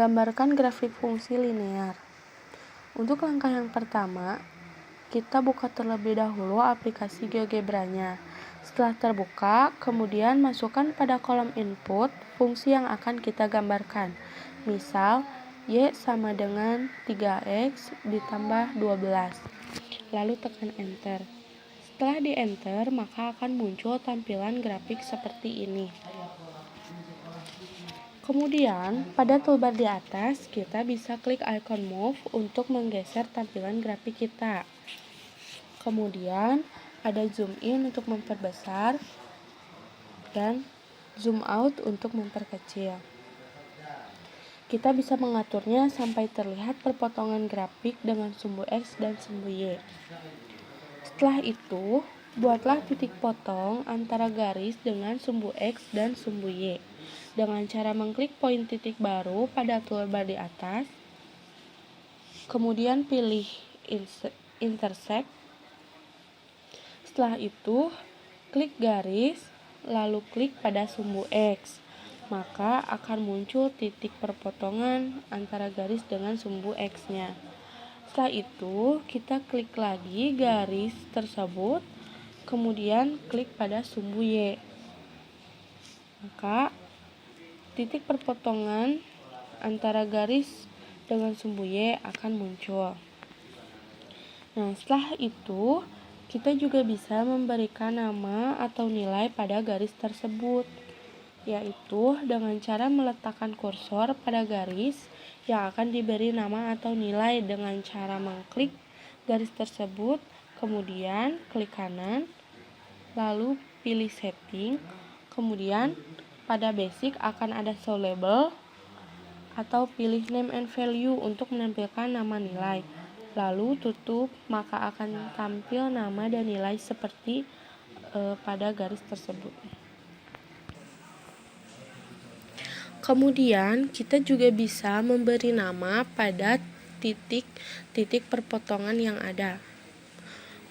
Menggambarkan grafik fungsi linear. Untuk langkah yang pertama, kita buka terlebih dahulu aplikasi GeoGebra-nya. Setelah terbuka, kemudian masukkan pada kolom input fungsi yang akan kita gambarkan. Misal, Y sama dengan 3X ditambah 12. Lalu tekan Enter. Setelah di-enter, maka akan muncul tampilan grafik seperti ini. Kemudian, pada toolbar di atas, kita bisa klik icon move untuk menggeser tampilan grafik kita. Kemudian, ada zoom in untuk memperbesar dan zoom out untuk memperkecil. Kita bisa mengaturnya sampai terlihat perpotongan grafik dengan sumbu X dan sumbu Y. Setelah itu, buatlah titik potong antara garis dengan sumbu X dan sumbu Y. Dengan cara mengklik poin titik baru pada toolbar di atas, kemudian pilih intersect. Setelah itu, klik garis, lalu klik pada sumbu X. Maka akan muncul titik perpotongan antara garis dengan sumbu X-nya. Setelah itu, kita klik lagi garis tersebut, kemudian klik pada sumbu Y. Maka titik perpotongan antara garis dengan sumbu Y akan muncul. Nah, setelah itu kita juga bisa memberikan nama atau nilai pada garis tersebut, yaitu dengan cara meletakkan kursor pada garis yang akan diberi nama atau nilai dengan cara mengklik garis tersebut, kemudian klik kanan, lalu pilih setting, kemudian pada basic akan ada show label atau pilih name and value untuk menampilkan nama nilai. Lalu tutup, maka akan tampil nama dan nilai seperti pada garis tersebut. Kemudian kita juga bisa memberi nama pada titik-titik perpotongan yang ada.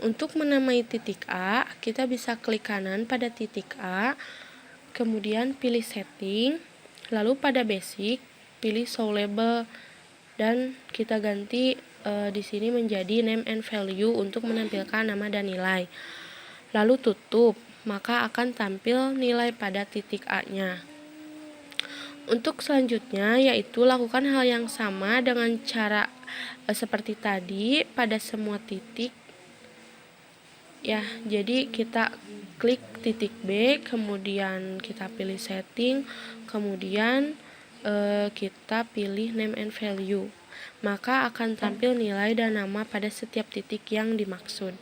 Untuk menamai titik A, kita bisa klik kanan pada titik A, kemudian pilih setting, lalu pada basic pilih show label dan kita ganti di sini menjadi name and value untuk menampilkan nama dan nilai. Lalu tutup, maka akan tampil nilai pada titik A-nya. Untuk selanjutnya yaitu lakukan hal yang sama dengan cara seperti tadi pada semua titik. Ya, jadi kita klik titik B, kemudian kita pilih setting, kemudian kita pilih name and value. Maka akan tampil nilai dan nama pada setiap titik yang dimaksud.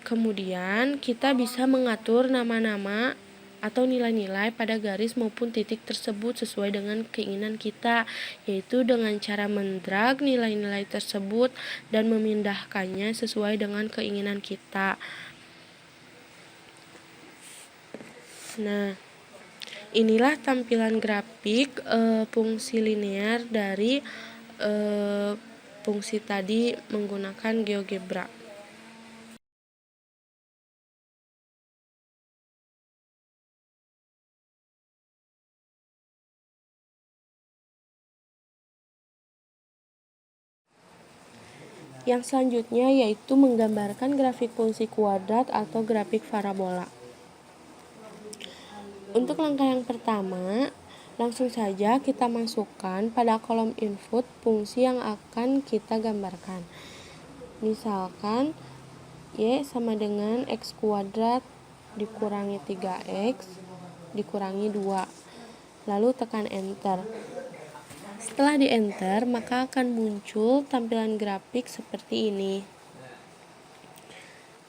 Kemudian kita bisa mengatur nama-nama atau nilai-nilai pada garis maupun titik tersebut sesuai dengan keinginan kita, yaitu dengan cara mendrag nilai-nilai tersebut dan memindahkannya sesuai dengan keinginan kita. Nah, inilah tampilan grafik fungsi linear dari fungsi tadi menggunakan GeoGebra. Yang selanjutnya yaitu menggambarkan grafik fungsi kuadrat atau grafik parabola. Untuk langkah yang pertama, langsung saja kita masukkan pada kolom input fungsi yang akan kita gambarkan. Misalkan Y sama dengan X kuadrat dikurangi 3X dikurangi 2. Lalu tekan enter. Setelah di enter, maka akan muncul tampilan grafik seperti ini.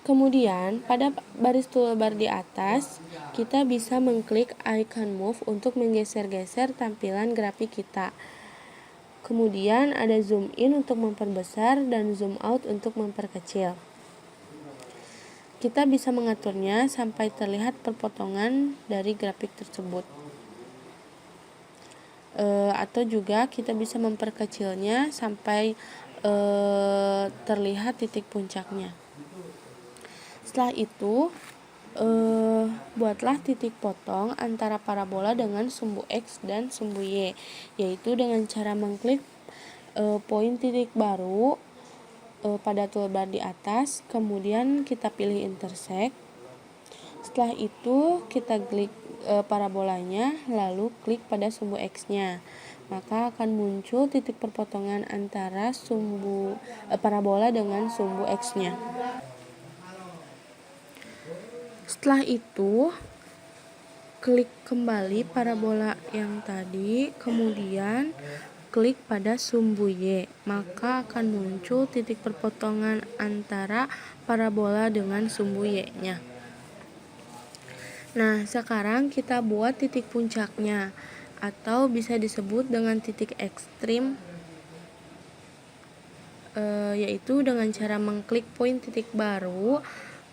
Kemudian, pada baris toolbar di atas, kita bisa mengklik icon move untuk menggeser-geser tampilan grafik kita. Kemudian ada zoom in untuk memperbesar dan zoom out untuk memperkecil. Kita bisa mengaturnya sampai terlihat perpotongan dari grafik tersebut. Atau juga kita bisa memperkecilnya sampai terlihat titik puncaknya. Setelah itu, Buatlah titik potong antara parabola dengan sumbu X dan sumbu Y, yaitu dengan cara mengklik poin titik baru pada toolbar di atas, kemudian kita pilih intersect. Setelah itu kita klik parabolanya, lalu klik pada sumbu X-nya. Maka akan muncul titik perpotongan antara sumbu parabola dengan sumbu X-nya. Setelah itu, klik kembali parabola yang tadi, kemudian klik pada sumbu Y, maka akan muncul titik perpotongan antara parabola dengan sumbu Y-nya. Nah, sekarang kita buat titik puncaknya, atau bisa disebut dengan titik ekstrim, yaitu dengan cara mengklik poin titik baru,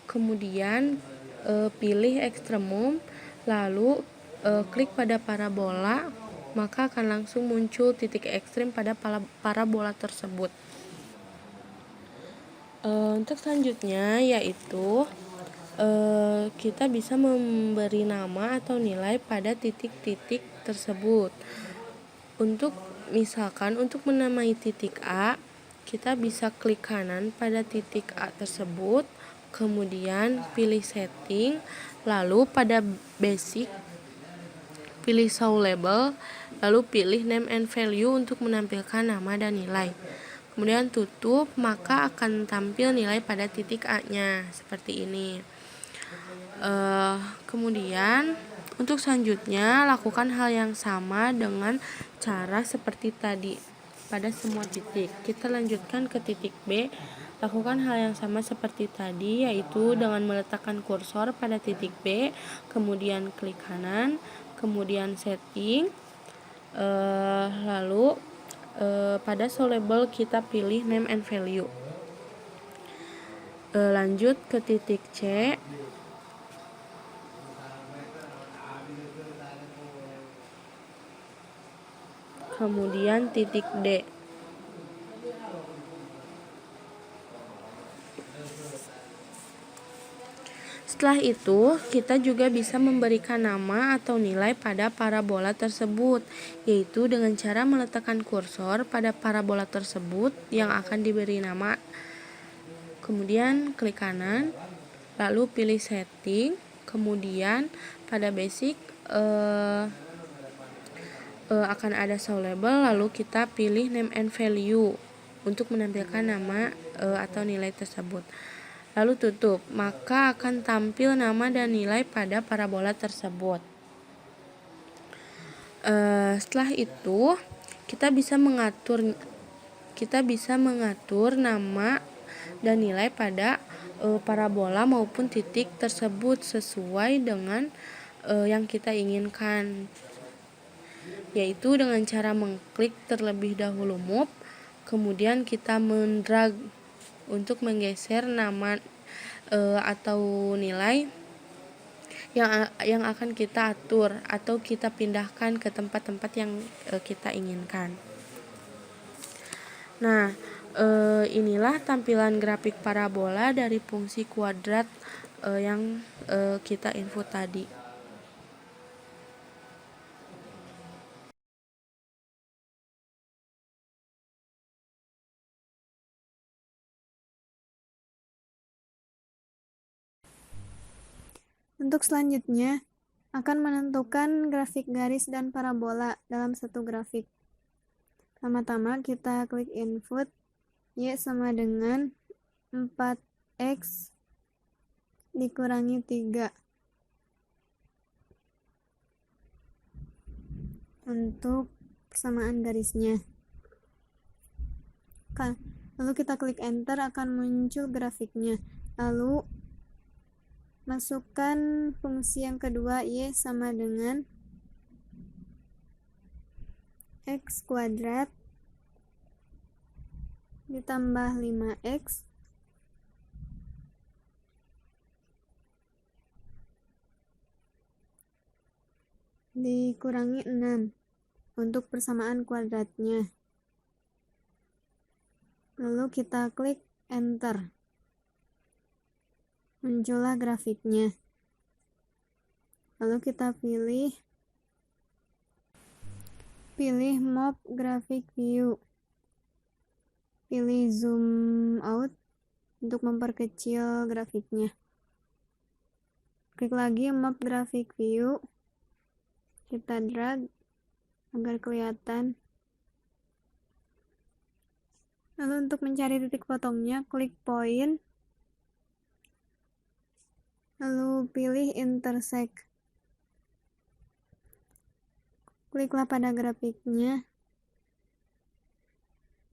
kemudian pilih ekstremum, lalu klik pada parabola, maka akan langsung muncul titik ekstrim pada parabola tersebut. Untuk selanjutnya yaitu kita bisa memberi nama atau nilai pada titik-titik tersebut. Misalkan untuk menamai titik A, kita bisa klik kanan pada titik A tersebut, kemudian pilih setting, lalu pada basic pilih show label, lalu pilih name and value untuk menampilkan nama dan nilai. Kemudian tutup, maka akan tampil nilai pada titik A-nya seperti ini. Kemudian untuk selanjutnya lakukan hal yang sama dengan cara seperti tadi pada semua titik. Kita lanjutkan ke titik B. Lakukan hal yang sama seperti tadi, yaitu dengan meletakkan kursor pada titik B, kemudian klik kanan, kemudian setting, lalu pada show label kita pilih name and value. Lanjut ke titik C. Kemudian titik D. Setelah itu, kita juga bisa memberikan nama atau nilai pada parabola tersebut, yaitu dengan cara meletakkan kursor pada parabola tersebut yang akan diberi nama. Kemudian klik kanan, lalu pilih setting, kemudian pada basic akan ada show label, lalu kita pilih name and value untuk menampilkan nama atau nilai tersebut. Lalu tutup, maka akan tampil nama dan nilai pada parabola tersebut. Setelah itu kita bisa mengatur nama dan nilai pada parabola maupun titik tersebut sesuai dengan yang kita inginkan, yaitu dengan cara mengklik terlebih dahulu move, kemudian kita mendrag untuk menggeser nama atau nilai yang akan kita atur atau kita pindahkan ke tempat-tempat yang kita inginkan. Nah, inilah tampilan grafik parabola dari fungsi kuadrat yang kita info tadi. Untuk selanjutnya, akan menentukan grafik garis dan parabola dalam satu grafik. Pertama-tama kita klik input, Y sama dengan 4X dikurangi 3. Untuk persamaan garisnya. Lalu kita klik enter, akan muncul grafiknya. Lalu masukkan fungsi yang kedua, Y sama dengan X kuadrat ditambah 5X dikurangi 6 untuk persamaan kuadratnya. Lalu kita klik enter. Muncullah grafiknya. Lalu kita pilih Map Graphic View. Pilih Zoom Out untuk memperkecil grafiknya. Klik lagi Map Graphic View. Kita drag agar kelihatan. Lalu untuk mencari titik potongnya, klik point. Lalu pilih intersect. Kliklah pada grafiknya.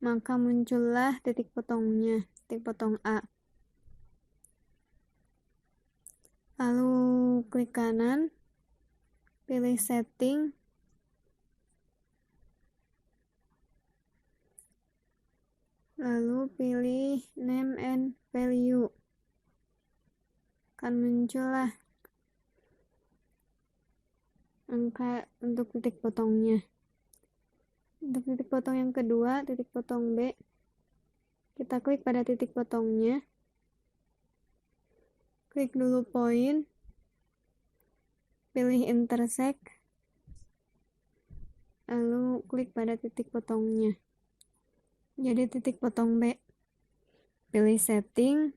Maka muncullah titik potongnya, titik potong A. Lalu klik kanan, pilih setting, lalu pilih name and value. Akan muncullah angka untuk titik potongnya. Untuk titik potong yang kedua, titik potong B, kita klik pada titik potongnya. Klik dulu point, pilih intersect, lalu klik pada titik potongnya. Jadi titik potong B. Pilih setting,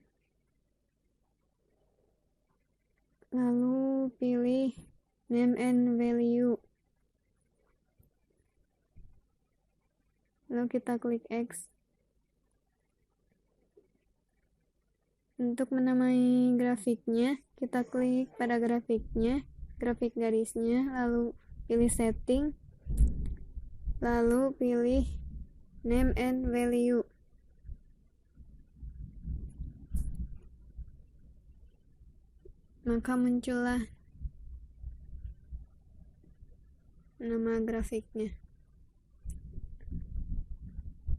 lalu pilih name and value. Lalu kita klik X. Untuk menamai grafiknya, kita klik pada grafiknya, grafik garisnya, lalu pilih setting, lalu pilih name and value. Maka muncullah nama grafiknya,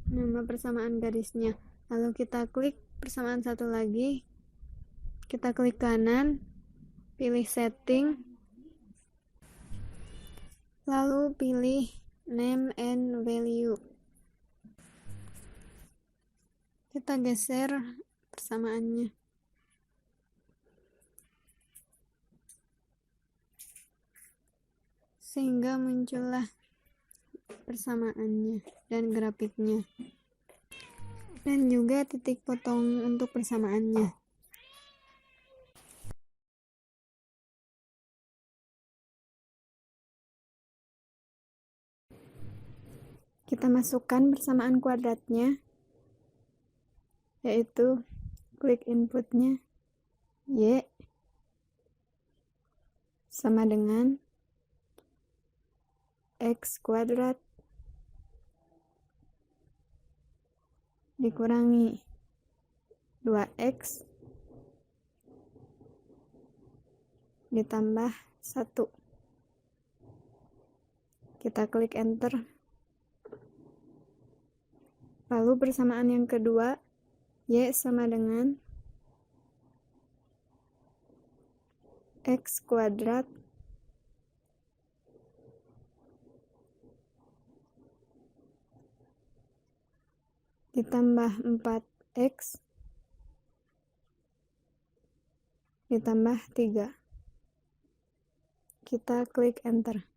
nama persamaan garisnya. Lalu kita klik persamaan satu lagi, kita klik kanan, pilih setting, lalu pilih name and value. Kita geser persamaannya. Sehingga muncullah persamaannya dan grafiknya. Dan juga titik potong untuk persamaannya. Kita masukkan persamaan kuadratnya, yaitu klik inputnya Y sama dengan X kuadrat dikurangi 2X ditambah 1. Kita klik enter. Lalu persamaan yang kedua, Y sama dengan X kuadrat ditambah 4X ditambah 3. Kita klik enter.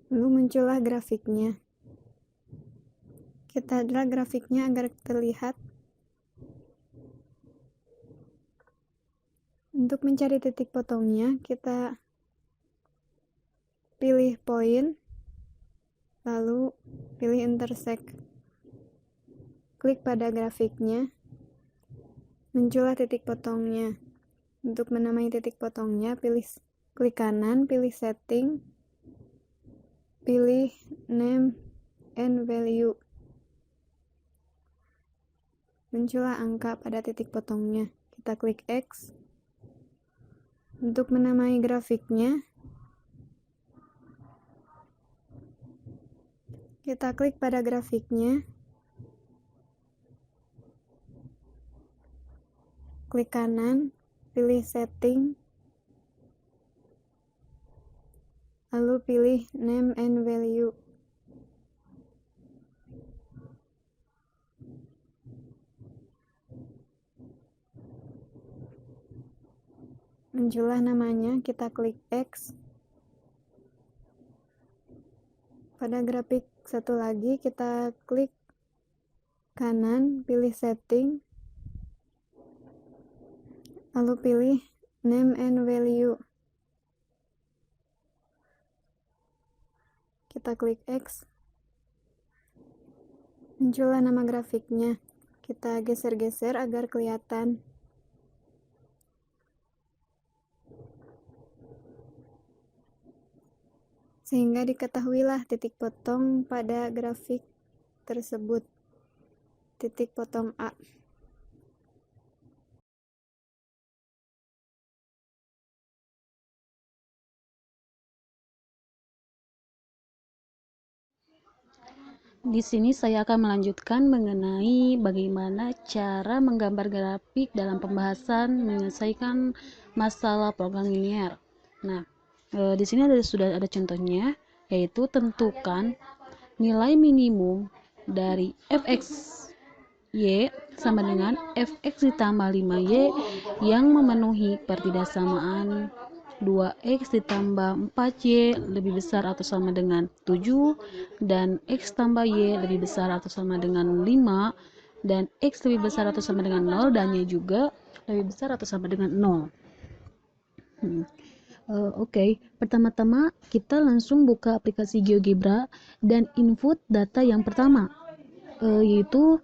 Lalu muncullah grafiknya. Kita drag grafiknya agar terlihat. Untuk mencari titik potongnya, kita pilih point, lalu pilih intersect. Klik pada grafiknya, muncullah titik potongnya. Untuk menamai titik potongnya, klik kanan, pilih setting, pilih name and value. Muncullah angka pada titik potongnya. Kita klik X. Untuk menamai grafiknya, kita klik pada grafiknya, klik kanan, pilih setting, lalu pilih name and value. Muncullah namanya, kita klik X. Pada grafik satu lagi, kita klik kanan, pilih setting, lalu pilih name and value. Kita klik X. Muncullah nama grafiknya. Kita geser-geser agar kelihatan. Sehingga diketahuilah titik potong pada grafik tersebut. Titik potong A. Di sini saya akan melanjutkan mengenai bagaimana cara menggambar grafik dalam pembahasan menyelesaikan masalah program linear. Nah, di sini sudah ada contohnya, yaitu tentukan nilai minimum dari fx y sama dengan fx ditambah 5y yang memenuhi pertidaksamaan 2x ditambah 4y lebih besar atau sama dengan 7 dan x tambah y lebih besar atau sama dengan 5 dan x lebih besar atau sama dengan 0 dan y juga lebih besar atau sama dengan 0. Oke. Pertama-tama kita langsung buka aplikasi GeoGebra dan input data yang pertama, yaitu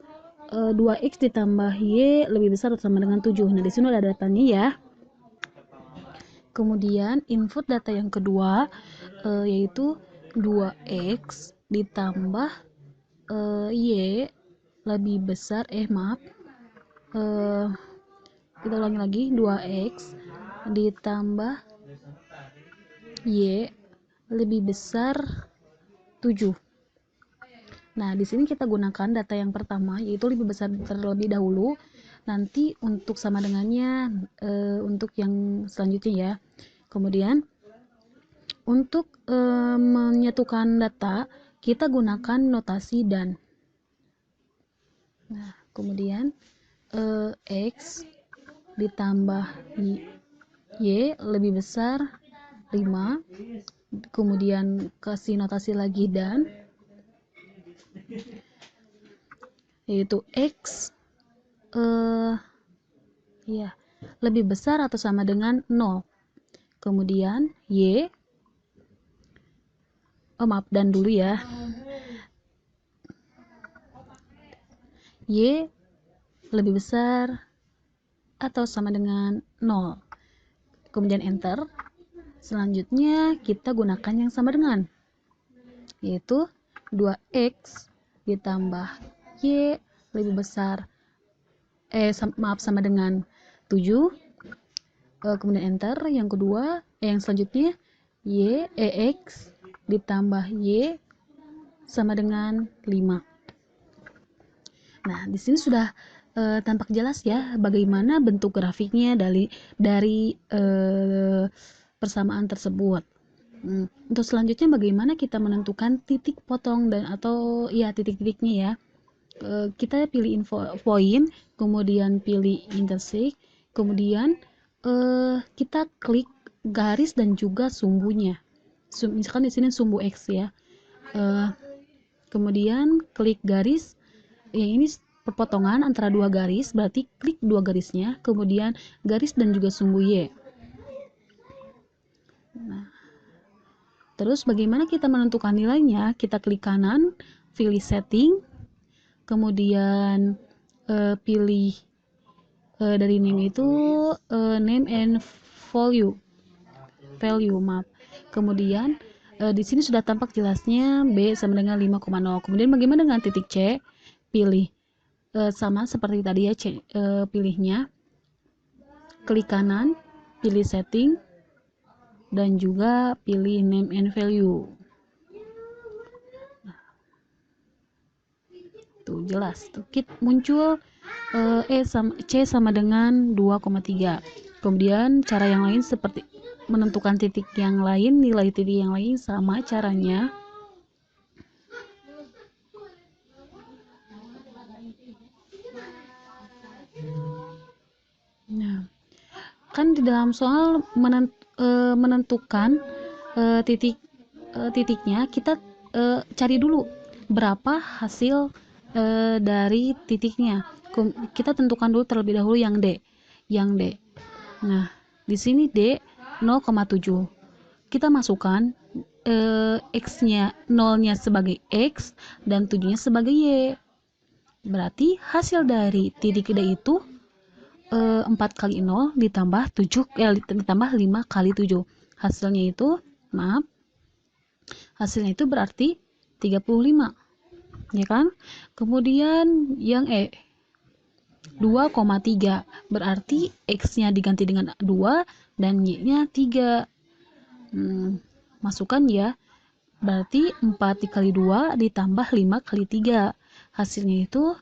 2x ditambah y lebih besar atau sama dengan 7. Nah, di sini ada datanya ya. Kemudian input data yang kedua, yaitu 2x ditambah y lebih besar, kita ulangi lagi, 2x ditambah y lebih besar 7. Nah, di sini kita gunakan data yang pertama, yaitu lebih besar terlebih dahulu. Nanti untuk sama dengannya untuk yang selanjutnya ya. Kemudian untuk menyatukan data, kita gunakan notasi dan. Nah, kemudian x ditambah y lebih besar 5. Kemudian kasih notasi lagi dan, yaitu x lebih besar atau sama dengan 0. Kemudian dan dulu ya, y lebih besar atau sama dengan 0. Kemudian enter. Selanjutnya kita gunakan yang sama dengan, yaitu 2x ditambah y lebih besar sama dengan 7. Kemudian enter. Yang kedua, yang selanjutnya x ditambah y sama dengan 5. Nah, di sini sudah tampak jelas ya bagaimana bentuk grafiknya dari persamaan tersebut. Untuk selanjutnya bagaimana kita menentukan titik potong dan atau ya titik-titiknya ya. Kita pilih point, kemudian pilih intersect, kemudian kita klik garis dan juga sumbunya. Misalkan di sini sumbu x ya. Kemudian klik garis, yang ini perpotongan antara dua garis, berarti klik dua garisnya, kemudian garis dan juga sumbu y. Nah, terus bagaimana kita menentukan nilainya? Kita klik kanan, pilih setting, kemudian pilih dari name itu name and value. Kemudian di sini sudah tampak jelasnya B sama dengan 5,0. Kemudian bagaimana dengan titik C? Pilih sama seperti tadi ya, pilihnya klik kanan, pilih setting dan juga pilih name and value. Tuh jelas, muncul C sama dengan 2,3. Kemudian cara yang lain seperti menentukan titik yang lain, nilai titik yang lain sama caranya. Nah, kan di dalam soal menentukan titiknya, kita cari dulu berapa hasil dari titiknya. Kita tentukan dulu terlebih dahulu yang D. Nah, di sini D 0,7. Kita masukkan X-nya, 0-nya sebagai X dan 7-nya sebagai Y. Berarti hasil dari titik D itu 4 kali 0 ditambah 5 kali 7. Hasilnya itu berarti 35, ya kan? Kemudian yang E 2,3, berarti X-nya diganti dengan 2 dan Y-nya 3. Masukkan ya, berarti 4 dikali 2 ditambah 5 kali 3. Hasilnya itu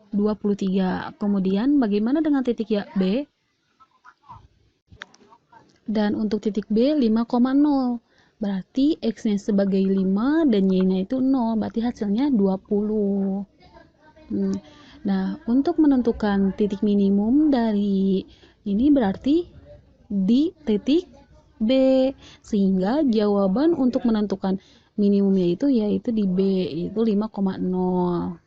23. Kemudian bagaimana dengan titik ya B? Dan untuk titik B 5,0. Berarti X-nya sebagai 5 dan Y-nya itu 0. Berarti hasilnya 20. Nah, untuk menentukan titik minimum dari ini berarti di titik B. Sehingga jawaban untuk menentukan minimumnya yaitu di B, itu 5,0.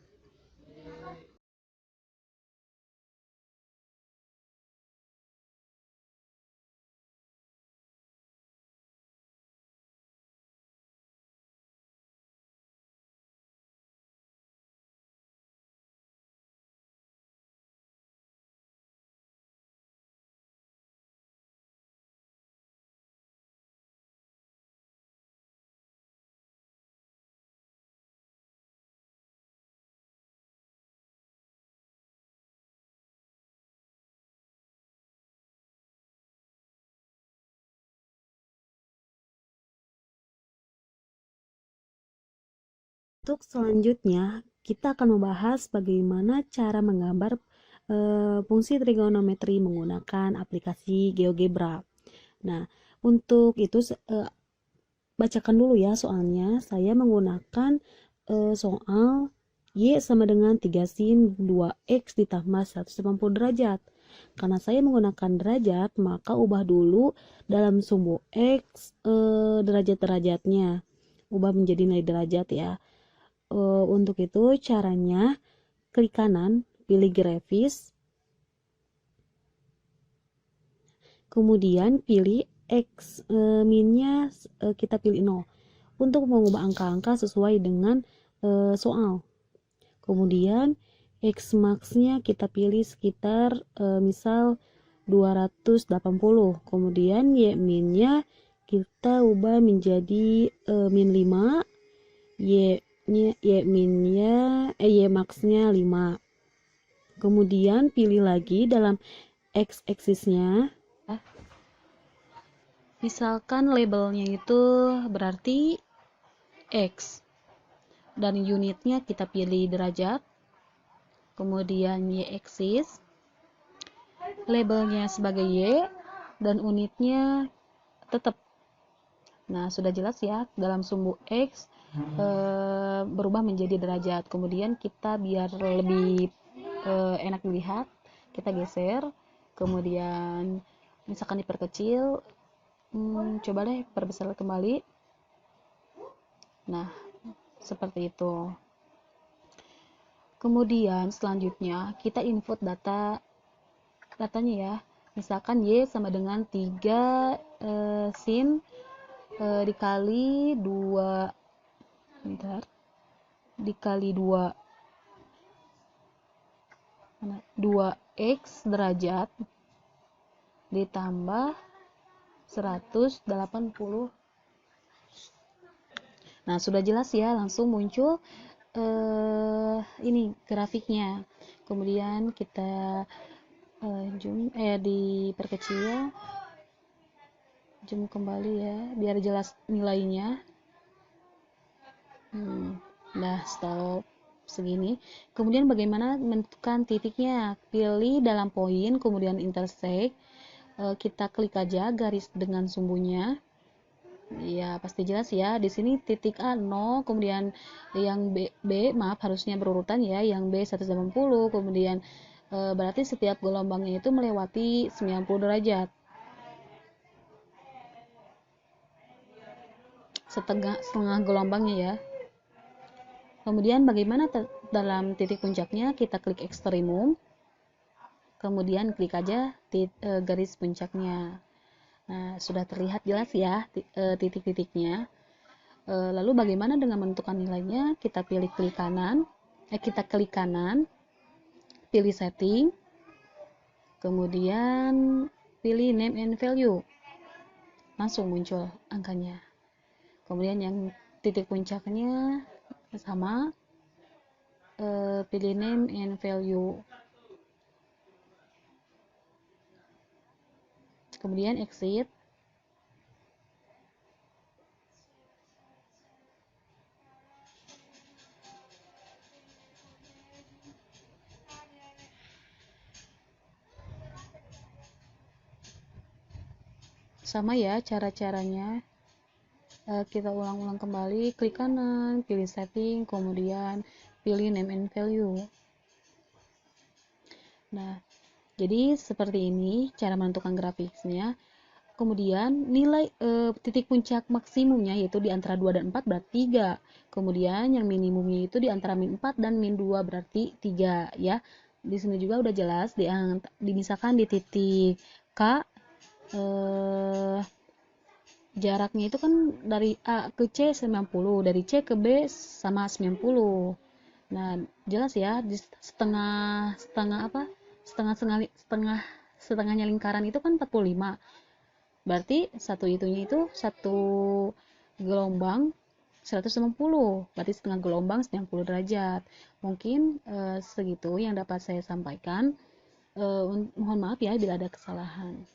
Untuk selanjutnya, kita akan membahas bagaimana cara menggambar fungsi trigonometri menggunakan aplikasi GeoGebra. Nah, untuk itu bacakan dulu ya soalnya. Saya menggunakan soal Y sama dengan 3 sin 2X ditambah 180 derajat. Karena saya menggunakan derajat, maka ubah dulu dalam sumbu X derajat-derajatnya. Ubah menjadi nilai derajat ya. Untuk itu caranya klik kanan, pilih grafis, kemudian pilih X minnya kita pilih 0 untuk mengubah angka-angka sesuai dengan soal. Kemudian X max-nya kita pilih sekitar misal 280. Kemudian Y minnya kita ubah menjadi min 5, Y max-nya 5. Kemudian pilih lagi dalam X-axisnya. Misalkan labelnya itu berarti X. Dan unitnya kita pilih derajat. Kemudian Y-axis. Labelnya sebagai Y dan unitnya tetap. Nah, sudah jelas ya, dalam sumbu X berubah menjadi derajat. Kemudian kita biar lebih enak dilihat, kita geser. Kemudian misalkan diperkecil, coba deh perbesar kembali. Nah, seperti itu. Kemudian selanjutnya kita input datanya ya. Misalkan Y sama dengan 3 sin dikali 2 dikali 2x derajat ditambah 180. Nah, sudah jelas ya, langsung muncul ini grafiknya. Kemudian kita diperkecil, zoom kembali ya biar jelas nilainya. Nah, stop segini. Kemudian bagaimana menentukan titiknya? Pilih dalam poin, kemudian intersect. Kita klik aja garis dengan sumbunya. Ya, pasti jelas ya. Di sini titik A 0, kemudian yang B harusnya berurutan ya. Yang B 180, kemudian berarti setiap gelombangnya itu melewati 90 derajat. Setengah gelombangnya ya. Kemudian bagaimana dalam titik puncaknya? Kita klik ekstremum, kemudian klik aja garis puncaknya. Nah, sudah terlihat jelas ya titik-titiknya. Lalu bagaimana dengan menentukan nilainya? Kita klik kanan, pilih setting, kemudian pilih name and value, langsung muncul angkanya. Kemudian yang titik puncaknya sama, pilih name and value, kemudian exit. Sama ya cara-caranya. Kita ulang-ulang kembali, klik kanan, pilih setting, kemudian pilih name and value. Nah, jadi seperti ini cara menentukan grafiknya. Kemudian nilai titik puncak maksimumnya yaitu di antara 2 dan 4 berarti 3. Kemudian yang minimumnya itu di antara min 4 dan min 2 berarti 3 ya. Di sini juga udah jelas misalkan di titik K jaraknya itu kan dari A ke C 90, dari C ke B sama 90. Nah, jelas ya, di setengahnya lingkaran itu kan 45. Berarti satu gelombang 190. Berarti setengah gelombang 90 derajat. Mungkin segitu yang dapat saya sampaikan. Mohon maaf ya bila ada kesalahan.